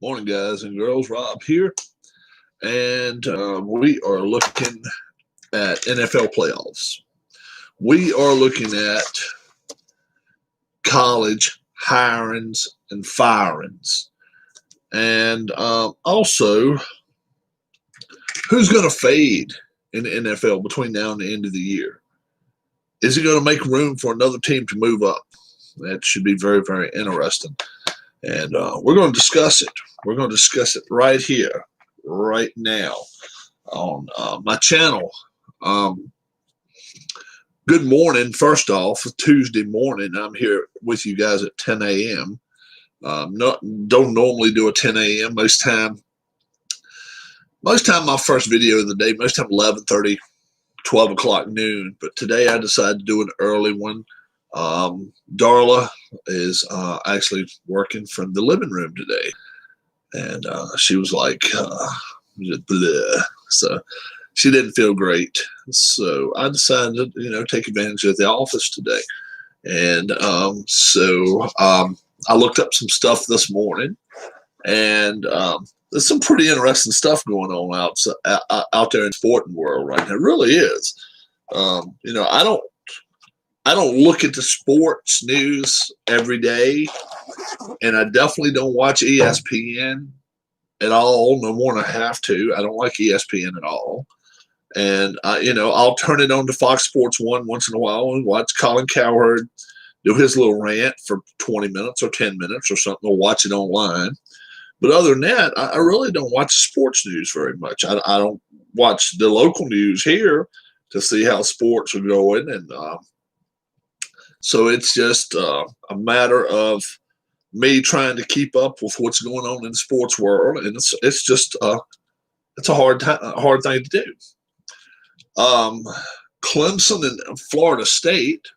Morning, guys and girls. Rob here, and we are looking at NFL playoffs. We are looking at college hirings and firings, and also who's going to fade in the NFL between now and the end of the year. Is it going to make room for another team to move up? That should be very, very interesting. And we're going to discuss it. We're going to discuss it right here, right now on my channel. Good morning, first off, Tuesday morning. I'm here with you guys at 10 a.m. Don't normally do a 10 a.m. Most time my first video of the day, most time 11:30, 12 o'clock noon. But today I decided to do an early one. Darla is actually working from the living room today, and she was like, bleh. So she didn't feel great. So I decided to, take advantage of the office today, and I looked up some stuff this morning, and there's some pretty interesting stuff going on out there in the sporting world right now. It really is. I don't look at the sports news every day, and I definitely don't watch ESPN at all. No more than I have to. I don't like ESPN at all. And I'll turn it on to Fox Sports 1 once in a while and watch Colin Cowherd do his little rant for 20 minutes or 10 minutes or something, or watch it online. But other than that, I really don't watch the sports news very much. I don't watch the local news here to see how sports are going, and so it's just a matter of me trying to keep up with what's going on in the sports world, and it's just it's a hard thing to do. Clemson and Florida State,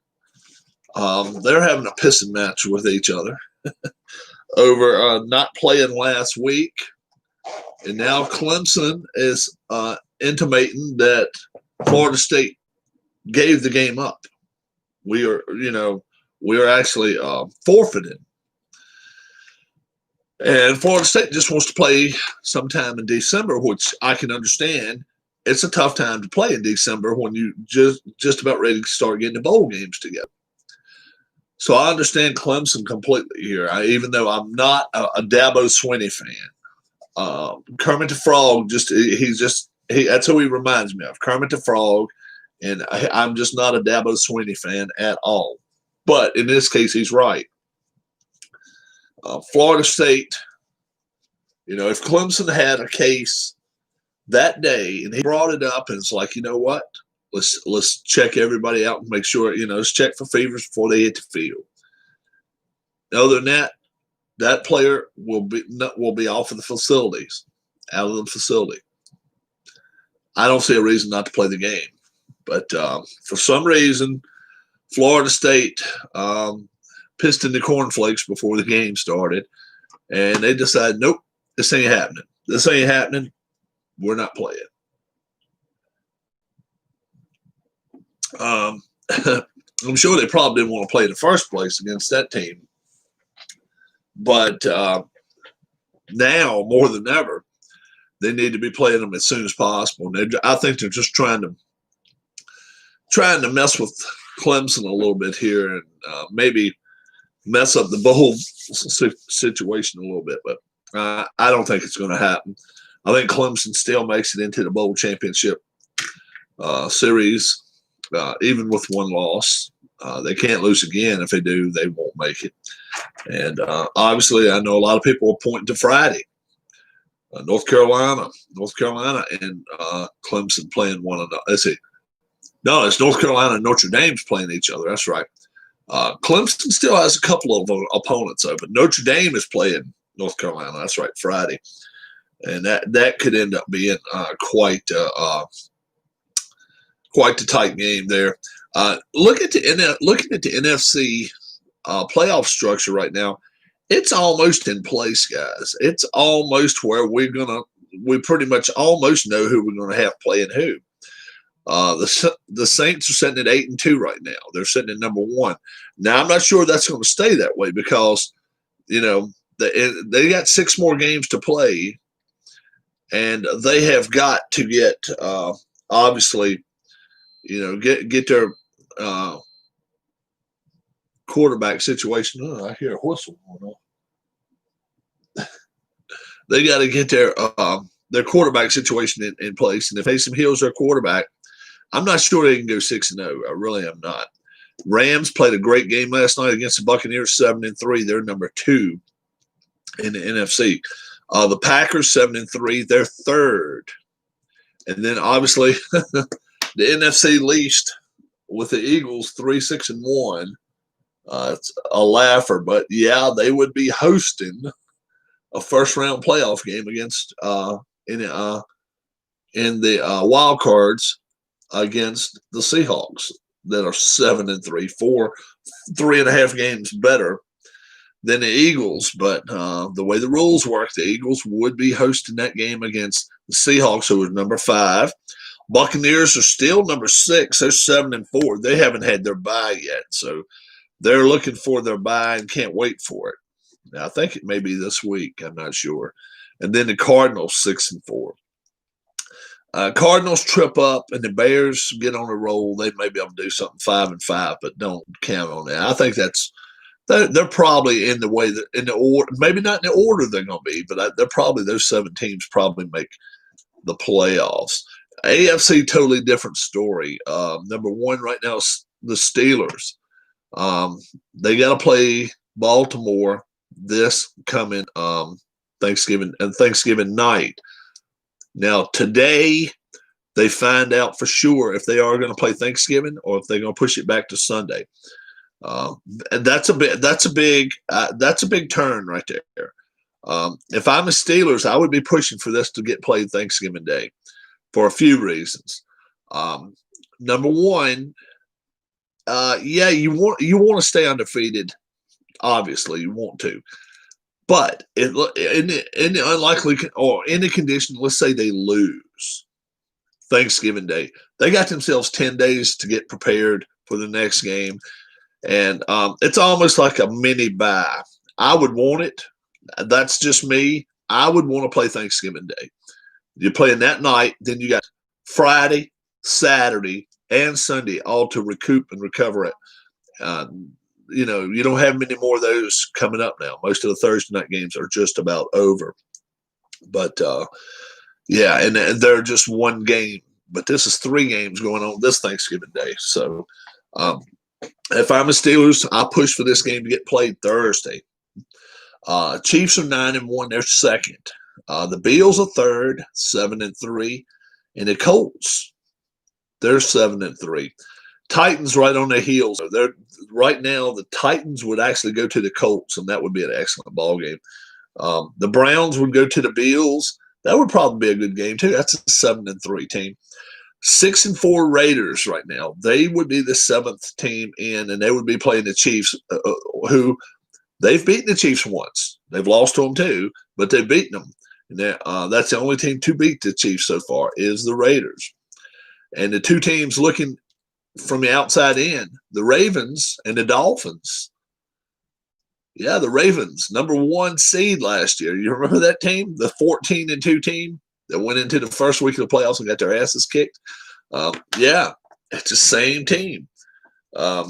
they're having a pissing match with each other over not playing last week, and now Clemson is intimating that Florida State gave the game up. We are actually forfeiting. And Florida State just wants to play sometime in December, which I can understand. It's a tough time to play in December when you just about ready to start getting the bowl games together. So I understand Clemson completely here. Even though I'm not a Dabo Swinney fan. Kermit the Frog, that's who he reminds me of, Kermit the Frog. And I'm just not a Dabo Swinney fan at all. But in this case, he's right. Florida State, if Clemson had a case that day and he brought it up and it's like, you know what, let's check everybody out and make sure, let's check for fevers before they hit the field. Other than that, that player will be off of the facilities, out of the facility. I don't see a reason not to play the game. But for some reason, Florida State pissed in the cornflakes before the game started, and they decided, nope, this ain't happening. This ain't happening. We're not playing. I'm sure they probably didn't want to play in the first place against that team. But now, more than ever, they need to be playing them as soon as possible. And I think they're just trying to mess with Clemson a little bit here and maybe mess up the bowl situation a little bit. But I don't think it's going to happen. I think Clemson still makes it into the bowl championship series, even with one loss. They can't lose again. If they do, they won't make it. And obviously, I know a lot of people are pointing to Friday. North Carolina and Clemson playing one another. Let's see. No, it's North Carolina and Notre Dame's playing each other. That's right. Clemson still has a couple of opponents open. Notre Dame is playing North Carolina. That's right, Friday, and that could end up being quite the tight game there. Looking at the NFC playoff structure right now, it's almost in place, guys. It's almost where we pretty much almost know who we're going to have playing who. The Saints are sitting at 8-2 right now. They're sitting at number 1. Now, I'm not sure that's going to stay that way because, they got 6 more games to play, and they have got to get obviously, get their quarterback situation. Oh, I hear a whistle going on. They got to get their quarterback situation in place, and if Taysom Hill's their quarterback, I'm not sure they can go 6-0. I really am not. Rams played a great game last night against the Buccaneers, 7-3. They're number 2 in the NFC. The Packers 7-3. They're 3rd, and then obviously the NFC least with the Eagles 3-6-1. It's a laugher, but yeah, they would be hosting a first-round playoff game against in the wild cards against the Seahawks that are 7-3, 3.5 games better than the Eagles. But the way the rules work, the Eagles would be hosting that game against the Seahawks, who was number 5. Buccaneers are still number 6. They're 7-4. They haven't had their bye yet, so they're looking for their bye and can't wait for it. Now, I think it may be this week. I'm not sure. And then the Cardinals 6-4. Cardinals trip up and the Bears get on a roll. They may be able to do something 5-5, but don't count on that. I think they're probably in the order, maybe not in the order they're going to be, but they're probably, those 7 teams probably make the playoffs. AFC, totally different story. Number 1 right now is the Steelers. They got to play Baltimore this coming Thanksgiving night. Now, today, they find out for sure if they are going to play Thanksgiving or if they're going to push it back to Sunday. And that's a big turn right there. If I'm the Steelers, I would be pushing for this to get played Thanksgiving Day for a few reasons. Number 1, you want to stay undefeated. Obviously, you want to. But in the unlikely or in the condition, let's say they lose Thanksgiving Day, they got themselves 10 days to get prepared for the next game. And it's almost like a mini bye. I would want it. That's just me. I would want to play Thanksgiving Day. You're playing that night, then you got Friday, Saturday, and Sunday all to recoup and recover it. You don't have many more of those coming up now. Most of the Thursday night games are just about over. But, and they're just one game. But this is 3 games going on this Thanksgiving Day. So if I'm a Steelers, I push for this game to get played Thursday. Chiefs are 9-1. They're 2nd. The Bills are 3rd, 7-3. And the Colts, they're 7-3. Titans right on their heels. They're right now. The Titans would actually go to the Colts, and that would be an excellent ball game. The Browns would go to the Bills. That would probably be a good game too. That's a 7-3 team. 6-4 Raiders right now. They would be the 7th team in, and they would be playing the Chiefs, who they've beaten the Chiefs once. They've lost to them too, but they've beaten them. And that's the only team to beat the Chiefs so far is the Raiders. And the 2 teams looking from the outside in, the Ravens and the Dolphins. Yeah, the Ravens, number 1 seed last year. You remember that team, the 14-2 team that went into the first week of the playoffs and got their asses kicked? It's the same team. They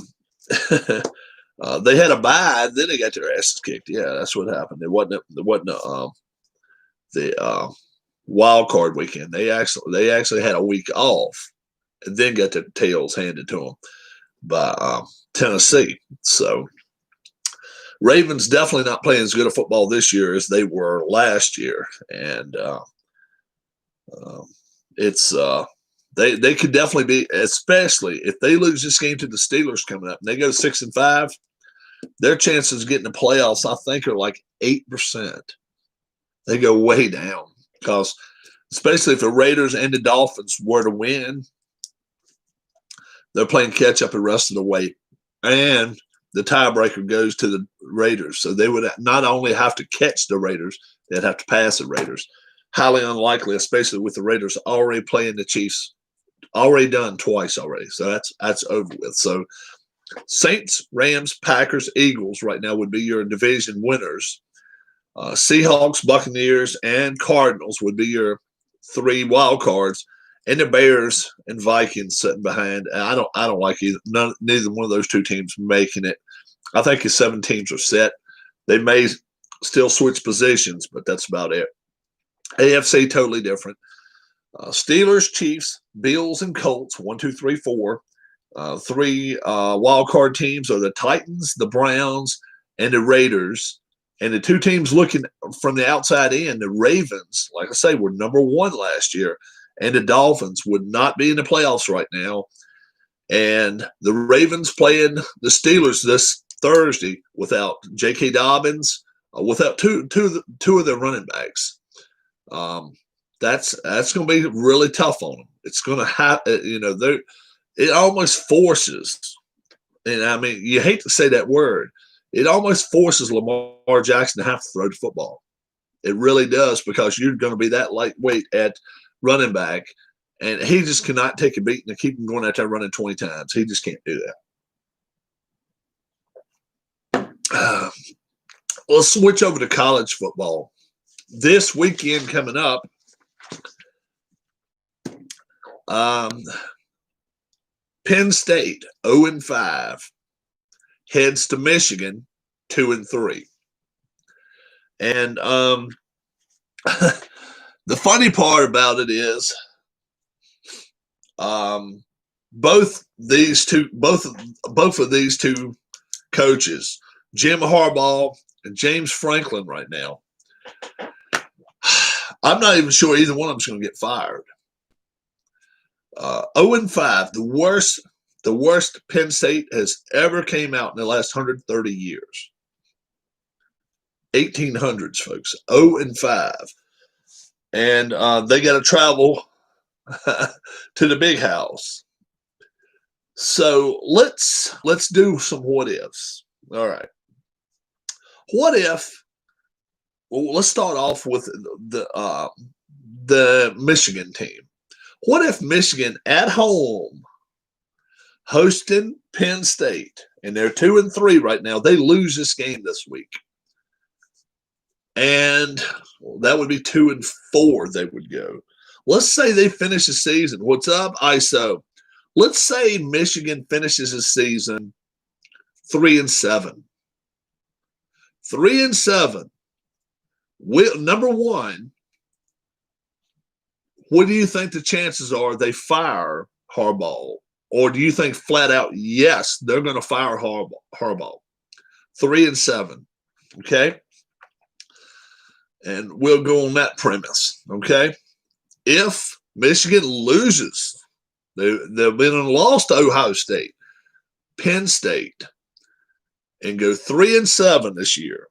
had a bye, then they got their asses kicked. Yeah, that's what happened. It wasn't the wild card weekend. They actually had a week off and then got their tails handed to them by Tennessee. So Ravens definitely not playing as good a football this year as they were last year, and they could definitely be, especially if they lose this game to the Steelers coming up and they go 6-5. Their chances of getting the playoffs, I think, are like 8%. They go way down because, especially if the Raiders and the Dolphins were to win, they're playing catch up the rest of the way, and the tiebreaker goes to the Raiders. So they would not only have to catch the Raiders, they'd have to pass the Raiders. Highly unlikely, especially with the Raiders already playing the Chiefs, already done twice already. So that's over with. So Saints, Rams, Packers, Eagles right now would be your division winners. Seahawks, Buccaneers, and Cardinals would be your 3 wild cards, and the Bears and Vikings sitting behind. And I don't like neither one of those 2 teams making it. I think the 7 teams are set. They may still switch positions, but that's about it. AFC totally different. Steelers, Chiefs, Bills, and Colts. 1, 2, 3, 4. 3 wild card teams are the Titans, the Browns, and the Raiders. And the 2 teams looking from the outside in, the Ravens, like I say, were number 1 last year, and the Dolphins would not be in the playoffs right now. And the Ravens playing the Steelers this Thursday without J.K. Dobbins, without two of their running backs. That's going to be really tough on them. It's going to have, it almost forces, and I mean, you hate to say that word, it almost forces Lamar Jackson to have to throw the football. It really does, because you're going to be that lightweight at running back, and he just cannot take a beating and keep him going out there running 20 times. He just can't do that. Let's switch over to college football. This weekend coming up, Penn State 0-5 heads to Michigan 2-3, and the funny part about it is, both of these two coaches, Jim Harbaugh and James Franklin, right now, I'm not even sure either one of them's going to get fired. 0-5, the worst Penn State has ever came out in the last 130 years. 1800s, folks. 0-5. And they got to travel to the big house. So let's do some what ifs. All right. What if? Well, let's start off with the Michigan team. What if Michigan at home hosting Penn State, and they're 2-3 right now, they lose this game this week, and that would be 2-4 they would go. Let's say they finish the season. What's up, ISO? Let's say Michigan finishes the season 3-7. 3-7. Number one, what do you think the chances are they fire Harbaugh? Or do you think flat out, yes, they're going to fire Harbaugh? 3-7. Okay? And we'll go on that premise. Okay? If Michigan loses, they've been and lost to Ohio State, Penn State, and go 3-7 this year.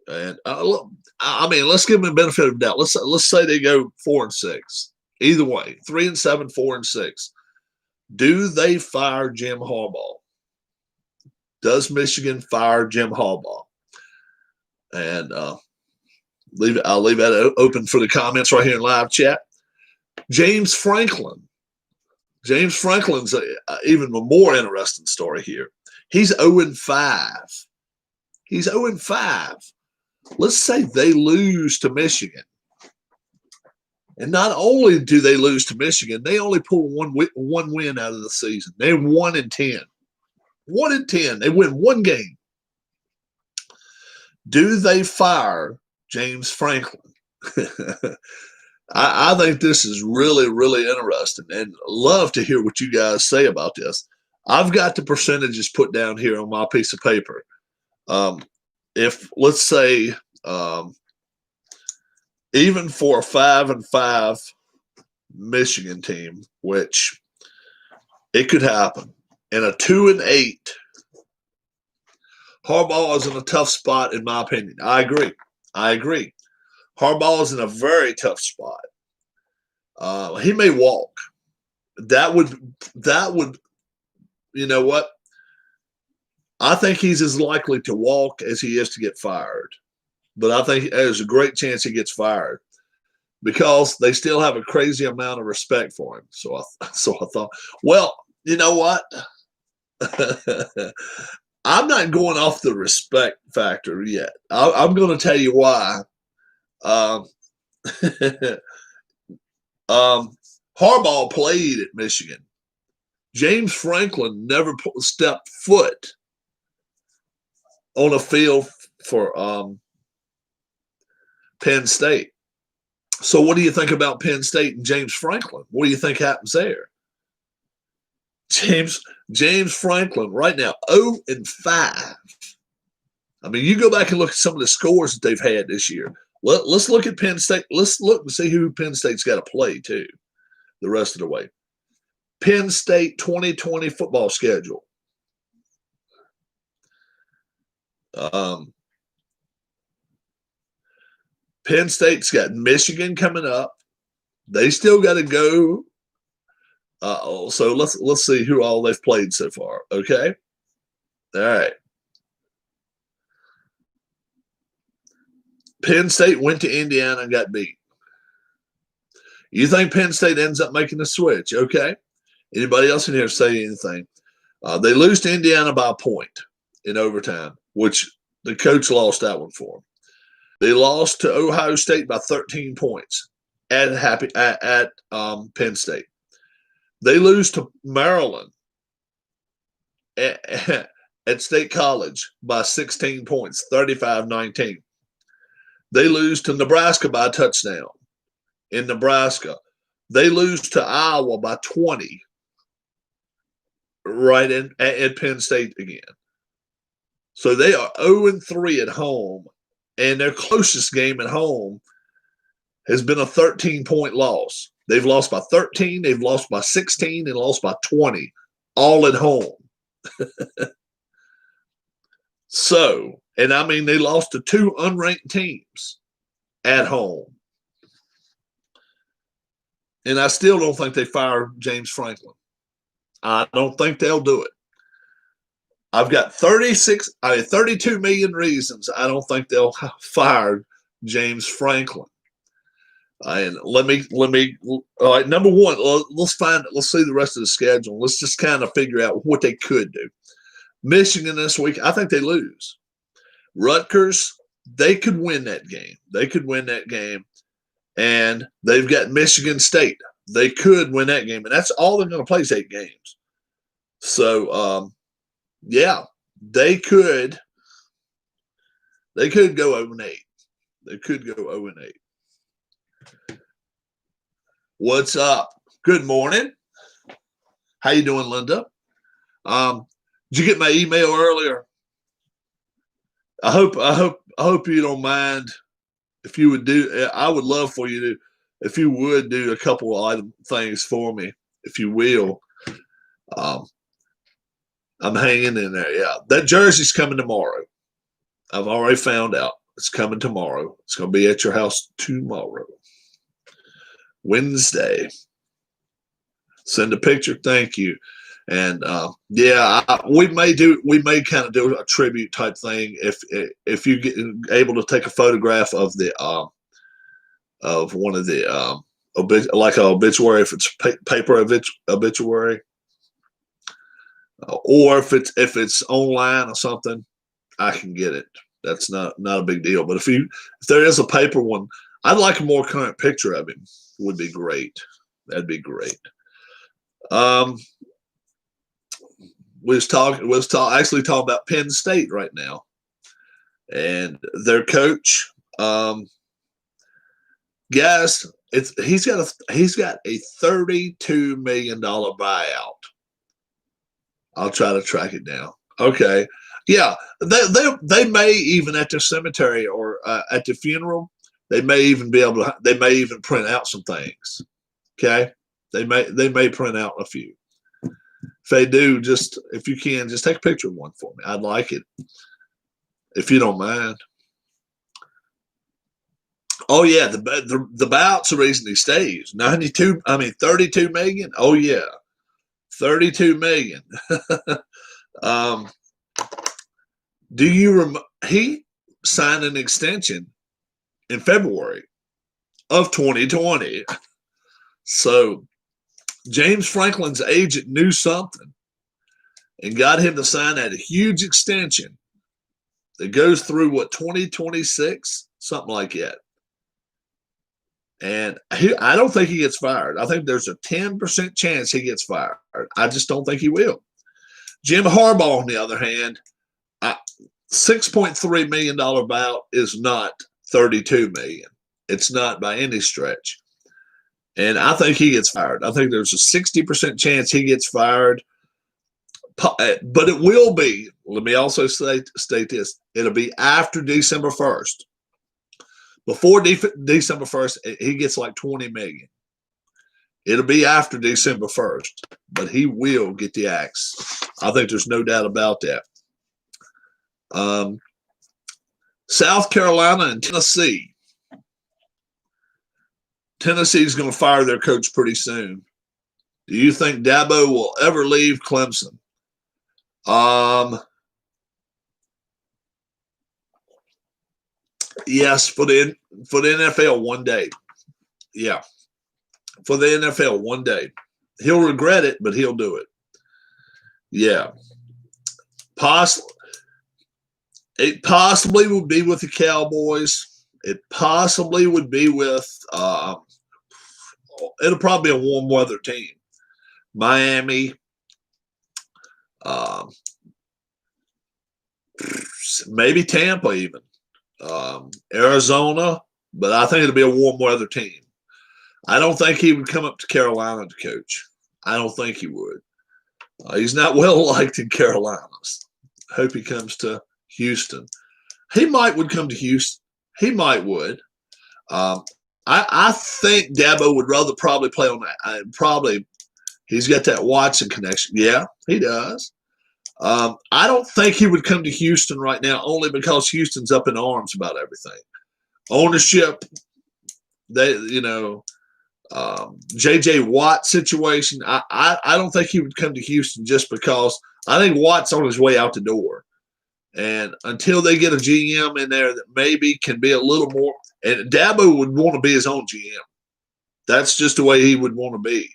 And I mean, let's give them the benefit of the doubt. Let's say they go 4-6. Either way, 3-7, 4-6. Do they fire Jim Harbaugh? Does Michigan fire Jim Harbaugh? And I'll leave that open for the comments right here in live chat. James Franklin. James Franklin's even a more interesting story here. He's 0-5. He's 0-5. Let's say they lose to Michigan. And not only do they lose to Michigan, they only pull one win out of the season. They're 1-10. 1-10. They win one game. Do they fire James Franklin? I think this is really, really interesting, and love to hear what you guys say about this. I've got the percentages put down here on my piece of paper. If, let's say, even for a 5-5 Michigan team, which it could happen, and a 2-8, Harbaugh is in a tough spot, in my opinion. I agree. Harbaugh is in a very tough spot. He may walk. That would, you know what? I think he's as likely to walk as he is to get fired. But I think there's a great chance he gets fired because they still have a crazy amount of respect for him. So I thought, well, you know what? I'm not going off the respect factor yet. I'm going to tell you why. Um, Harbaugh played at Michigan. James Franklin never stepped foot on a field for Penn State. So what do you think about Penn State and James Franklin? What do you think happens there? James Franklin right now 0-5. I mean, you go back and look at some of the scores that they've had this year. Let's look at Penn State. Let's look and see who Penn State's got to play too the rest of the way. Penn State 2020 football schedule. Penn State's got Michigan coming up. They still got to go. So let's see who all they've played so far. Okay. All right. Penn State went to Indiana and got beat. You think Penn State ends up making a switch? Okay. Anybody else in here say anything? They lose to Indiana by a point in overtime, which the coach lost that one for them. They lost to Ohio State by 13 points at Penn State. They lose to Maryland at State College by 16 points, 35-19. They lose to Nebraska by a touchdown in Nebraska. They lose to Iowa by 20 right at Penn State again. So they are 0-3 at home, and their closest game at home has been a 13-point loss. They've lost by 13, they've lost by 16, and lost by 20, all at home. So, and I mean, they lost to two unranked teams at home. And I still don't think they fire James Franklin. I don't think they'll do it. I've got 32 million reasons I don't think they'll fire James Franklin. And let me all right, number one, let's see the rest of the schedule. Let's just kind of figure out what they could do. Michigan this week, I think they lose. Rutgers, they could win that game. And they've got Michigan State. They could win that game. And that's all they're going to play is 8 games. So, yeah, they could go 0-8. They could go 0-8. What's up? Good morning. How you doing, Linda? Did you get my email earlier? I hope you don't mind if you would do. I would love for you to, if you would do a couple of things for me, if you will. I'm hanging in there. Yeah, that jersey's coming tomorrow. I've already found out it's coming tomorrow. It's going to be at your house tomorrow. Wednesday. Send a picture. Thank you. And yeah, we may kind of do a tribute type thing if you get able to take a photograph of the of one of the like an obituary, if it's paper obituary, or if it's online or something, I can get it. That's not a big deal. But if there is a paper one, I'd like a more current picture of him. Would be great. That'd be great. We was talking about Penn State right now, and their coach, guys, he's got a $32 million buyout. I'll try to track it down. Okay, yeah, they may even at their cemetery or at the funeral, they may even print out some things. Okay, they may print out a few. If they do, if you can, just take a picture of one for me. I'd like it, if you don't mind. Oh yeah, the buyout's the reason he stays. 32 million. Oh yeah, 32 million. Do you he signed an extension in February of 2020. So James Franklin's agent knew something. and got him to sign that huge extension that goes through, what, 2026? Something like that. And I don't think he gets fired. I think there's a 10% chance he gets fired. I just don't think he will. Jim Harbaugh, on the other hand, $6.3 million buyout is not $32 million. It's not by any stretch. And I think he gets fired. I think there's a 60% chance he gets fired. But it will be, let me also state this, it'll be after December 1st. Before December 1st, he gets like $20 million. It'll be after December 1st, but he will get the axe. I think there's no doubt about that. South Carolina and Tennessee. Tennessee's going to fire their coach pretty soon. Do you think Dabo will ever leave Clemson? Yes, for the NFL one day. Yeah, for the NFL one day. He'll regret it, but he'll do it. Yeah. It possibly would be with the Cowboys. It possibly would be with it'll probably be a warm weather team. Miami, maybe Tampa even. Arizona, but I think it'll be a warm weather team. I don't think he would come up to Carolina to coach. I don't think he would. He's not well liked in Carolinas. Hope he comes to Houston. He would come to Houston. He might would. I think Dabo would rather probably play on that. Probably he's got that Watson connection. Yeah, he does. I don't think he would come to Houston right now, only because Houston's up in arms about everything. Ownership, J.J. Watt situation. I don't think he would come to Houston just because I think Watt's on his way out the door. And until they get a GM in there that maybe can be a little more, and Dabo would want to be his own GM. That's just the way he would want to be.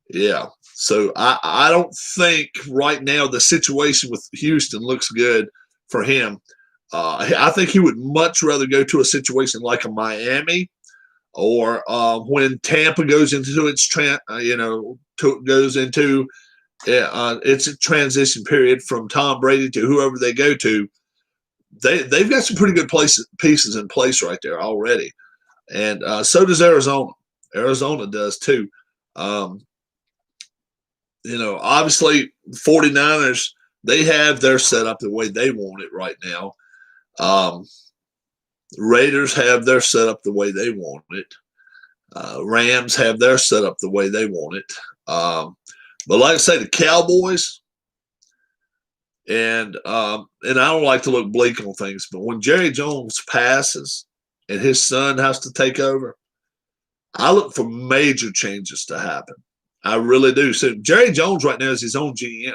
Yeah. So I don't think right now the situation with Houston looks good for him. I think he would much rather go to a situation like a Miami or when Tampa goes into its goes into it's a transition period from Tom Brady to whoever they go to. They've got some pretty good pieces in place right there already, and so does Arizona. Arizona does too. Obviously 49ers, they have their setup the way they want it right now. Raiders have their setup the way they want it. Rams have their setup the way they want it. But like I say, the Cowboys, and I don't like to look bleak on things, but when Jerry Jones passes and his son has to take over, I look for major changes to happen. I really do. So Jerry Jones right now is his own GM.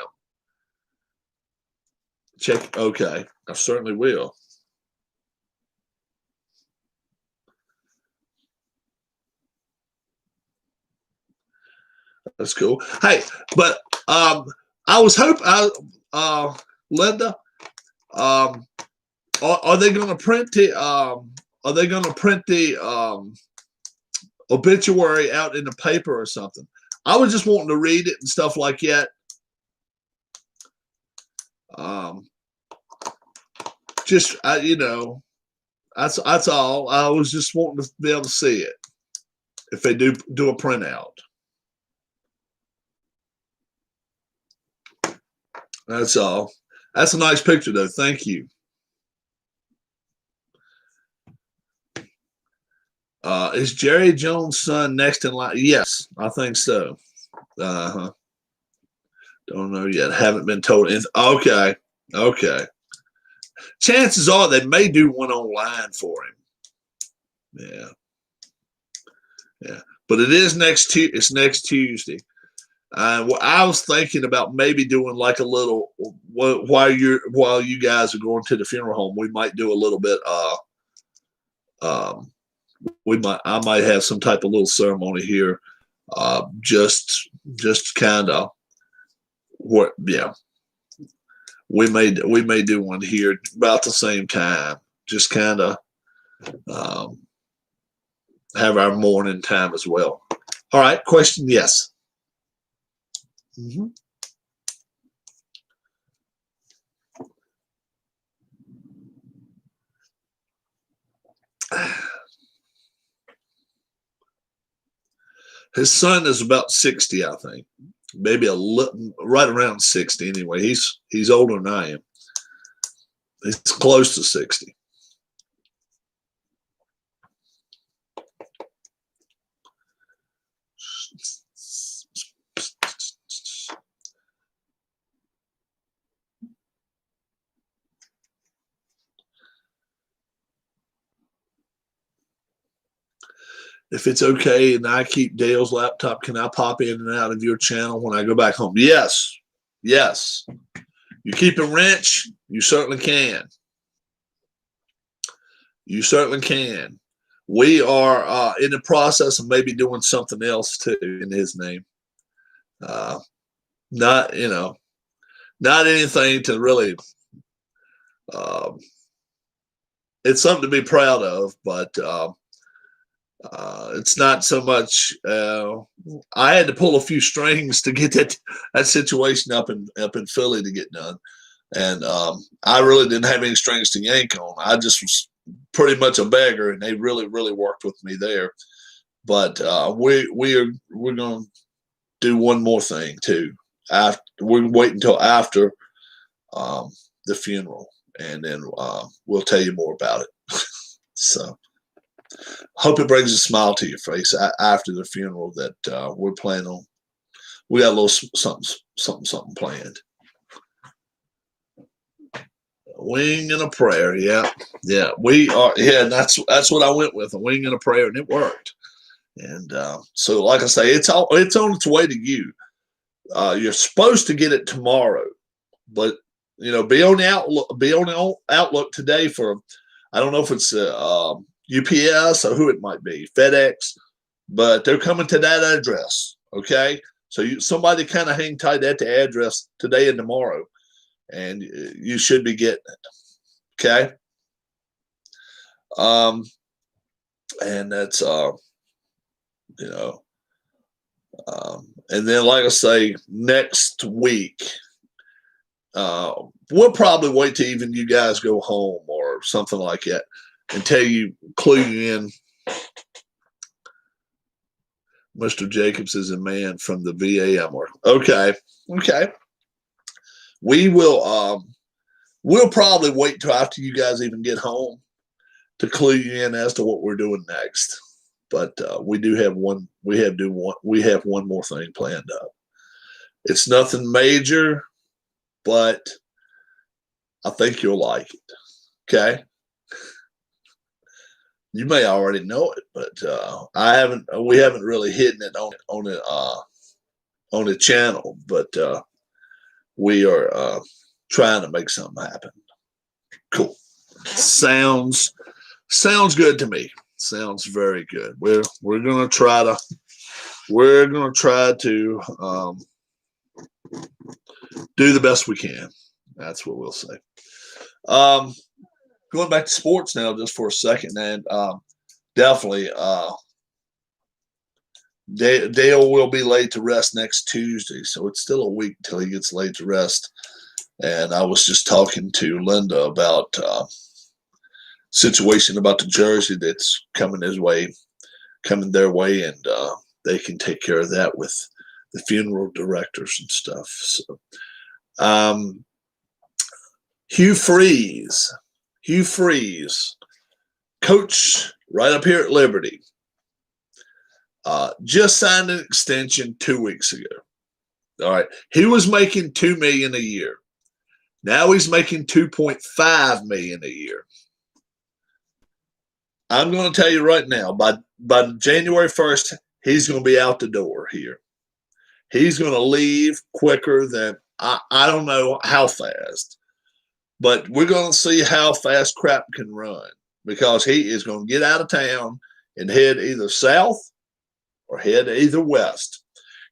Check. Okay. I certainly will. That's cool. Hey, but I was hoping, Linda, are they going to print the obituary out in the paper or something? I was just wanting to read it and stuff like that. That's all. I was just wanting to be able to see it if they do a printout. That's all. That's a nice picture, though. Thank you. Is Jerry Jones' son next in line? Yes, I think so. Don't know yet. Haven't been told. Okay. Chances are they may do one online for him. Yeah. But it is it's next Tuesday. I was thinking about maybe doing like a little while you guys are going to the funeral home. We might do a little bit. I might have some type of little ceremony here, just kind of what? Yeah, we may do one here about the same time. Just kind of um, have our morning time as well. All right, question? Yes. Mm-hmm. His son is about 60, I think. Maybe a little, right around 60 anyway. He's older than I am. He's close to 60. If it's okay and I keep Dale's laptop, can I pop in and out of your channel when I go back home? Yes. Yes. You keep a wrench, you certainly can. You certainly can. We are in the process of maybe doing something else too in his name. Not, not anything to really, it's something to be proud of, but it's not so much. I had to pull a few strings to get that situation up in Philly to get done, and I really didn't have any strings to yank on. I just was pretty much a beggar, and they really worked with me there. But we're going to do one more thing too. After we're waiting until after the funeral, and then we'll tell you more about it. So. Hope it brings a smile to your face after the funeral that we're planning on. We got a little something planned. A wing and a prayer, yeah. We are, yeah. And that's what I went with, a wing and a prayer, and it worked. And so, like I say, it's on its way to you. You're supposed to get it tomorrow, but be on the outlook today for. I don't know if it's UPS or who it might be, FedEx, but they're coming to that address. Okay, so somebody kind of hang tight at the address today and tomorrow, and you should be getting it. Okay, and that's and then like I say, next week. We'll probably wait till even you guys go home or something like that until clue you in. Mr. Jacobs is a man from the VA I'm working. Okay. We will. We'll probably wait till after you guys even get home to clue you in as to what we're doing next. But we do have one. We have one more thing planned up. It's nothing major, but I think you'll like it. Okay. You may already know it, but we haven't really hidden it on the channel, but we are trying to make something happen. Cool. Sounds good to me. Sounds very good. We're gonna try to do the best we can. That's what we'll say. Going back to sports now just for a second, and definitely Dale will be laid to rest next Tuesday, so it's still a week until he gets laid to rest. And I was just talking to Linda about situation about the jersey that's coming their way, and they can take care of that with the funeral directors and stuff. So, Hugh Freeze, coach right up here at Liberty, just signed an extension 2 weeks ago. All right, he was making $2 million a year. Now he's making $2.5 million a year. I'm going to tell you right now, by January 1st, he's going to be out the door here. He's going to leave quicker than I don't know how fast. But we're going to see how fast Crap can run, because he is going to get out of town and head either south or head either west.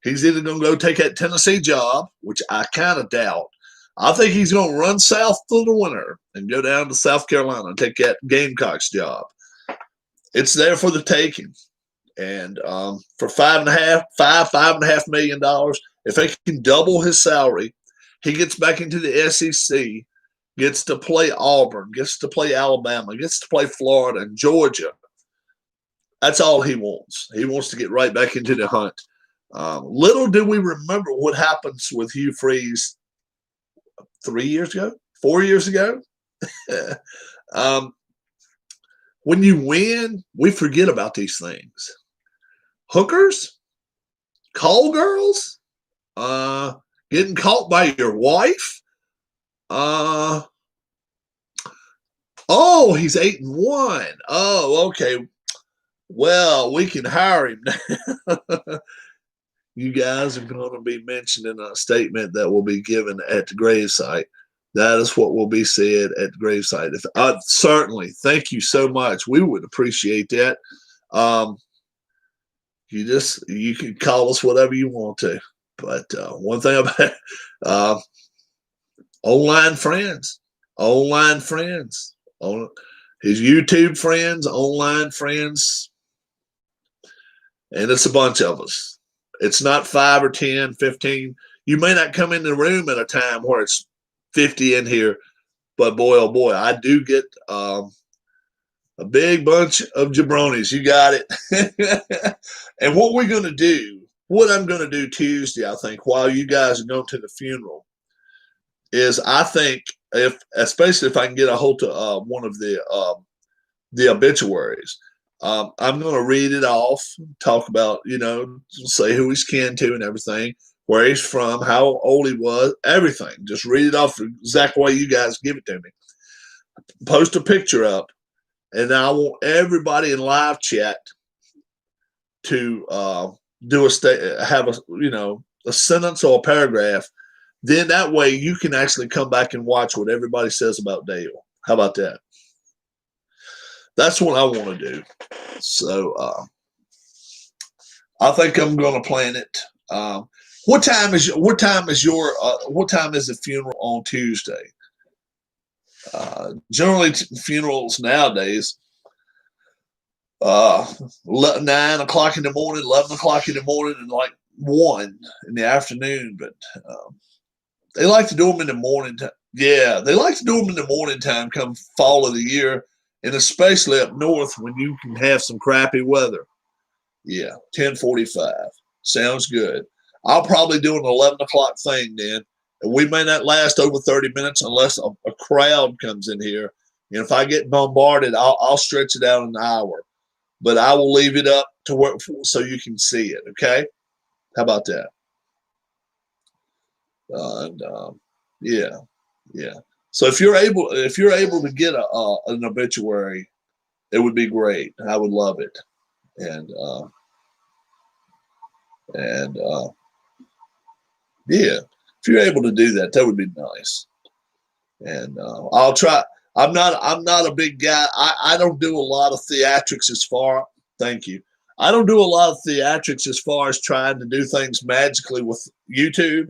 He's either going to go take that Tennessee job, which I kind of doubt. I think he's going to run south through the winter and go down to South Carolina and take that Gamecocks job. It's there for the taking. And for $5.5 million, if they can double his salary, he gets back into the SEC, gets to play Auburn, gets to play Alabama, gets to play Florida and Georgia. That's all he wants. He wants to get right back into the hunt. Little do we remember what happens with Hugh Freeze 4 years ago. When you win, we forget about these things. Hookers, call girls, getting caught by your wife. Oh, he's 8-1. Oh, okay. Well, we can hire him now. You guys are going to be mentioned in a statement that will be given at the gravesite. That is what will be said at the gravesite. Certainly, thank you so much. We would appreciate that. You can call us whatever you want to. But one thing about online friends, his YouTube friends, online friends, and it's a bunch of us. It's not 5 or 10, 15. You may not come in the room at a time where it's 50 in here, but boy, oh boy, I do get a big bunch of jabronis. You got it. And what we're going to do, what I'm going to do Tuesday, I think, while you guys are going to the funeral, is I think especially if I can get a hold of one of the obituaries, I'm going to read it off, talk about, say who he's kin to and everything, where he's from, how old he was, everything. Just read it off the exact way you guys give it to me. Post a picture up, and I want everybody in live chat to have a sentence or a paragraph. Then that way you can actually come back and watch what everybody says about Dale. How about that? That's what I want to do. So I think I'm going to plan it. What time is the funeral on Tuesday? Generally, funerals nowadays, 9 o'clock in the morning, 11 o'clock in the morning, and like 1 in the afternoon. But they like to do them in the morning time. Yeah, they like to do them in the morning time come fall of the year, and especially up north when you can have some crappy weather. Yeah, 10:45. Sounds good. I'll probably do an 11 o'clock thing then. And we may not last over 30 minutes unless a crowd comes in here. And if I get bombarded, I'll stretch it out an hour. But I will leave it up to work so you can see it. Okay? How about that? Yeah. So if you're able to get an obituary, it would be great. I would love it. And yeah, if you're able to do that, that would be nice. And I'll try. I'm not a big guy. I don't do a lot of theatrics as far. Thank you. I don't do a lot of theatrics as far as trying to do things magically with YouTube,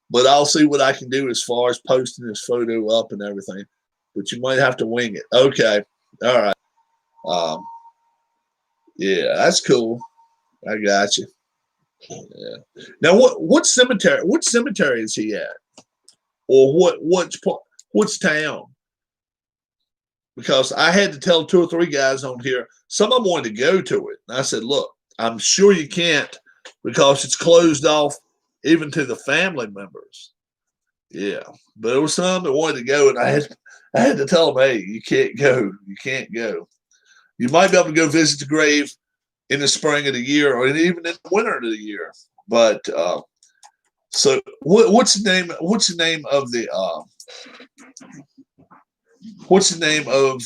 but I'll see what I can do as far as posting this photo up and everything. But you might have to wing it. Okay. All right. Yeah, that's cool. I got you. Yeah. Now, what cemetery is he at, or what's town? Because I had to tell 2 or 3 guys on here. Some of them wanted to go to it, and I said, "Look, I'm sure you can't because it's closed off even to the family members." Yeah, but there was some that wanted to go, and I had to tell them, "Hey, you can't go. You can't go. You might be able to go visit the grave in the spring of the year, or even in the winter of the year." But so, what's the name? What's the name of the? What's the name of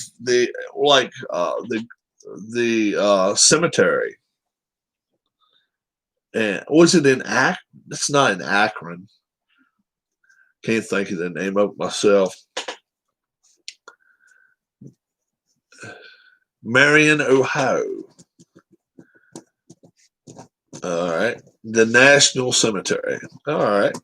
the cemetery? And was it in Akron? It's not in Akron. Can't think of the name of it myself. Marion, Ohio. All right. The National Cemetery. All right.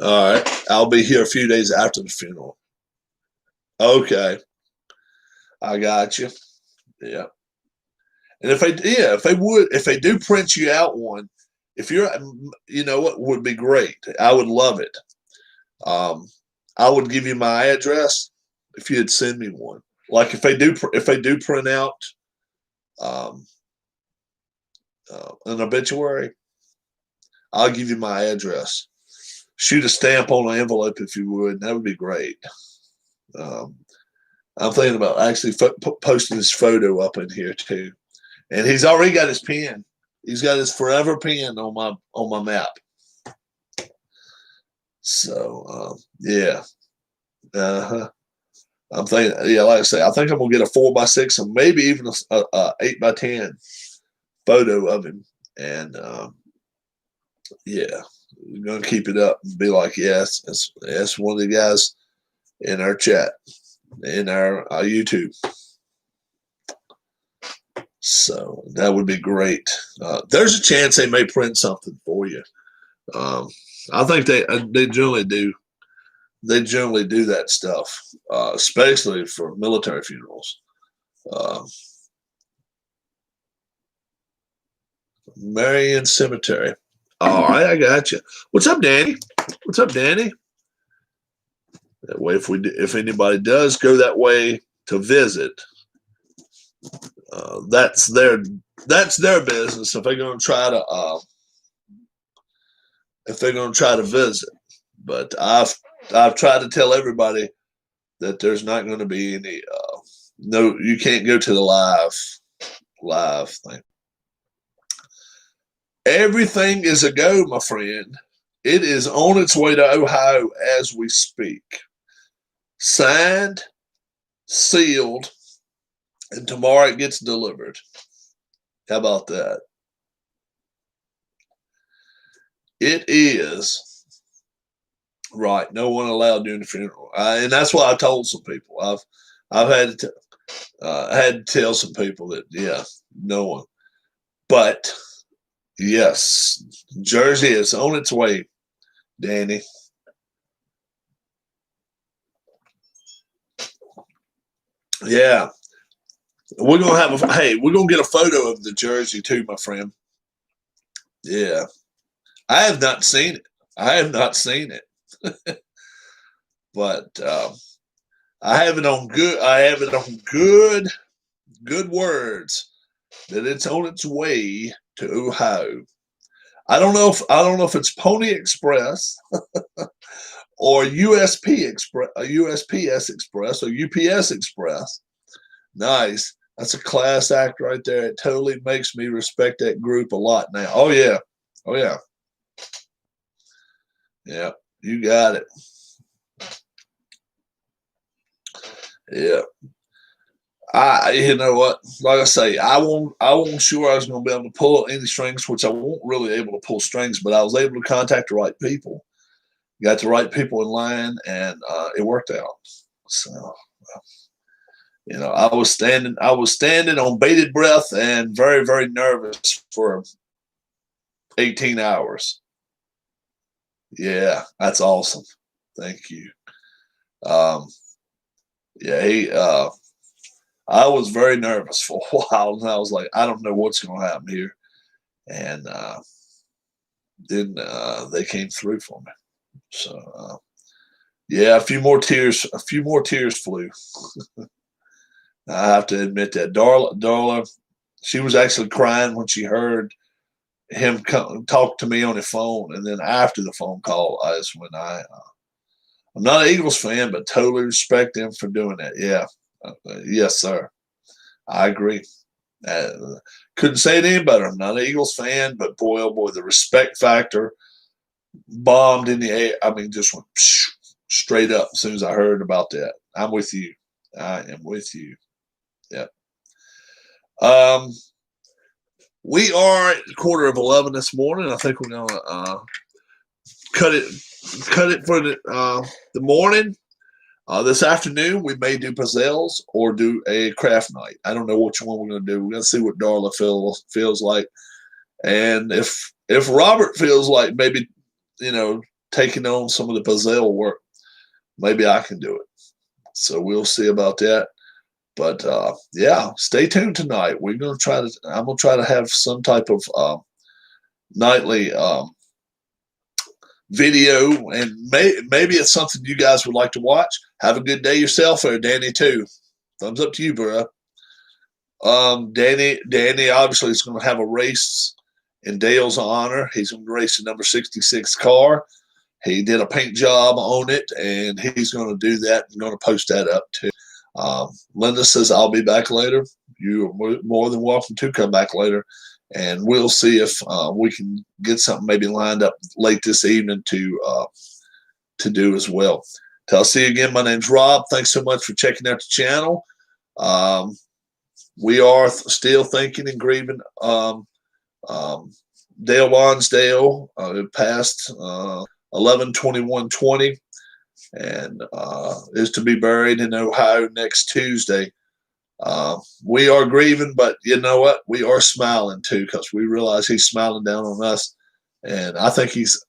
All right. I'll be here a few days after the funeral. Okay. I got you. Yeah. And if they do print you out one, if you're, you know what would be great? I would love it. Um, I would give you my address if you'd send me one. Like if they do print out um, an obituary, I'll give you my address. Shoot a stamp on an envelope if you would. That would be great. Um, I'm thinking about actually posting this photo up in here too. And he's already got his pen. He's got his forever pen on my map. So yeah, I'm thinking, yeah, like I say, I think I'm gonna get a 4x6 and maybe even a 8x10 photo of him, and yeah, we're gonna keep it up and be like, yes, that's one of the guys in our chat, in our YouTube. So that would be great. There's a chance they may print something for you. I think they generally do. They generally do that stuff, especially for military funerals. Uh, Marion Cemetery. All right, I got you. What's up, Danny? What's up, Danny? That way, if anybody does go that way to visit, that's their business. If they're going to try to visit, but I've tried to tell everybody that there's not going to be any. No, you can't go to the live thing. Everything is a go, my friend. It is on its way to Ohio as we speak. Signed, sealed, and tomorrow it gets delivered. How about that? It is right. No one allowed during the funeral, and that's what I told some people. I've had to tell some people that no one. But yes, Jersey is on its way, Danny. Yeah, we're gonna we're gonna get a photo of the jersey too, my friend. Yeah, I have not seen it. I have not seen it, but I have it on good. I have it on good words that it's on its way to Ohio. I don't know if it's Pony Express or USP Express, USPS Express or UPS Express. Nice. That's a class act right there. It totally makes me respect that group a lot now. Oh yeah. Oh yeah. Yeah. You got it. Yeah. You know what? Like I say, I wasn't sure I was going to be able to pull any strings, which I won't really able to pull strings, but I was able to contact the right people, got the right people in line, and it worked out. So, I was standing on bated breath and very, very nervous for 18 hours. Yeah, that's awesome. Thank you. Yeah, I was very nervous for a while, and I was like, I don't know what's going to happen here. And then they came through for me. So yeah, a few more tears flew. I have to admit that Darla, she was actually crying when she heard him talk to me on the phone, and then after the phone call, is when I'm not an Eagles fan, but totally respect him for doing that. Yeah, yes, sir. I agree. Couldn't say it any better. I'm not an Eagles fan, but boy, oh boy, the respect factor bombed in the air. I mean, just went straight up as soon as I heard about that. I'm with you. I am with you. Yep. We are at 11:15 this morning. I think we're gonna cut it for the morning. This afternoon, we may do pizzelles or do a craft night. I don't know which one we're going to do. We're going to see what Darla feels like. And if Robert feels like maybe, taking on some of the pizzelle work, maybe I can do it. So we'll see about that. But yeah, stay tuned tonight. I'm going to try to have some type of nightly video, and maybe it's something you guys would like to watch. Have a good day yourself there, Danny, too. Thumbs up to you, bro. Danny obviously is going to have a race in Dale's honor. He's going to race the number 66 car. He did a paint job on it, and he's going to do that and going to post that up too. Linda says, I'll be back later. You are more than welcome to come back later, and we'll see if we can get something maybe lined up late this evening to do as well. Till I'll see you again, my name's Rob. Thanks so much for checking out the channel. We are still thinking and grieving Dale Lonsdale. It passed 11/21/20 and is to be buried in Ohio next Tuesday. We are grieving, but you know what? We are smiling too, because we realize he's smiling down on us, and I think he's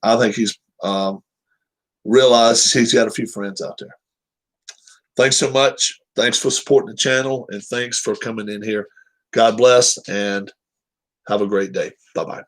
realizes he's got a few friends out there. Thanks so much. Thanks for supporting the channel, and thanks for coming in here. God bless, and have a great day. Bye-bye.